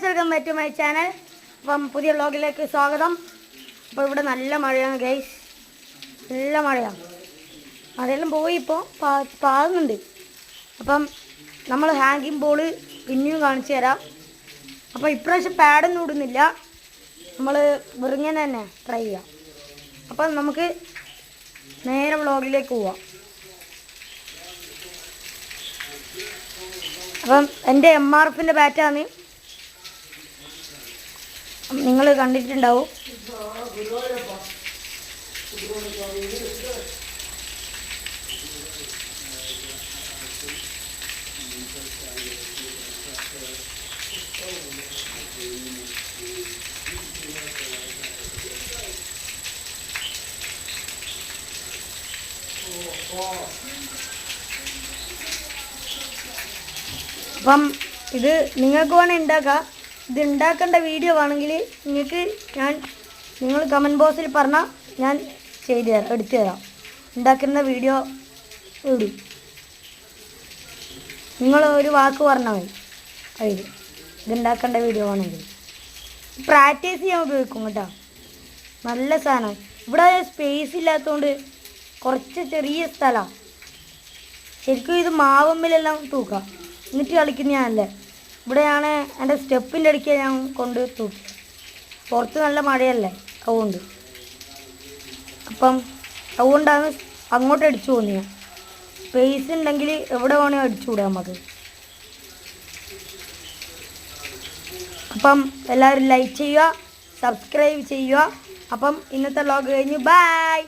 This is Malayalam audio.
Welcome back to my channel. അപ്പം പുതിയ വ്ളോഗിലേക്ക് സ്വാഗതം. അപ്പോൾ ഇവിടെ നല്ല മഴയാണ് ഗൈസ്, നല്ല മഴയാണ്. മഴയെല്ലാം പോയി ഇപ്പോൾ പാകുന്നുണ്ട്. അപ്പം നമ്മൾ ഹാങ്ങിങ് ബോള് പിന്നെയും കാണിച്ചു തരാം. അപ്പോൾ ഇപ്രാവശ്യം പാഡൊന്നും ഇടുന്നില്ല, നമ്മൾ വെറുങ്ങനെ തന്നെ ട്രൈ ചെയ്യാം. അപ്പം നമുക്ക് നേരെ വ്ളോഗിലേക്ക് പോവാം. അപ്പം എൻ്റെ MRFൻ്റെ ബാറ്റാണ്, നിങ്ങൾ കണ്ടിട്ടുണ്ടാവും. അപ്പം ഇത് നിങ്ങൾക്ക് വേണമെങ്കിൽ ഉണ്ടാക്കാം. ഇത് ഉണ്ടാക്കേണ്ട വീഡിയോ ആണെങ്കിൽ നിങ്ങൾക്ക് നിങ്ങൾ കമൻറ്റ് ബോക്സിൽ പറഞ്ഞാൽ ഞാൻ എടുത്തു തരാം. ഉണ്ടാക്കുന്ന വീഡിയോ ഇടും. നിങ്ങൾ ഒരു വാക്ക് പറഞ്ഞാൽ മതി അതിൽ ഇതുണ്ടാക്കേണ്ട വീഡിയോ ആണെങ്കിൽ. പ്രാക്ടീസ് ചെയ്യാൻ ഉപയോഗിക്കും കേട്ടോ. നല്ല സാധനം. ഇവിടെ സ്പേസ് ഇല്ലാത്തതുകൊണ്ട് കുറച്ച് ചെറിയ സ്ഥലമാണ്. ശരിക്കും ഇത് മാവമ്മിലെല്ലാം തൂക്കാം, എന്നിട്ട് കളിക്കുന്ന ഞാനല്ലേ. ഇവിടെയാണ് എൻ്റെ സ്റ്റെപ്പിൻ്റെ ഇടയ്ക്ക് ഞാൻ കൊണ്ട് തൂക്കി. പുറത്ത് നല്ല മഴയല്ലേ, അതുകൊണ്ട്. അപ്പം അതുകൊണ്ടാണ് അങ്ങോട്ട് അടിച്ചു പോകുന്നത്. ഞാൻ സ്പേസ് ഉണ്ടെങ്കിൽ എവിടെ വേണമെങ്കിൽ അടിച്ചു വിടാം നമുക്ക്. അപ്പം എല്ലാവരും ലൈക്ക് ചെയ്യുക, സബ്സ്ക്രൈബ് ചെയ്യുക. അപ്പം ഇന്നത്തെ വ്ളോഗ് കഴിഞ്ഞു. ബൈ.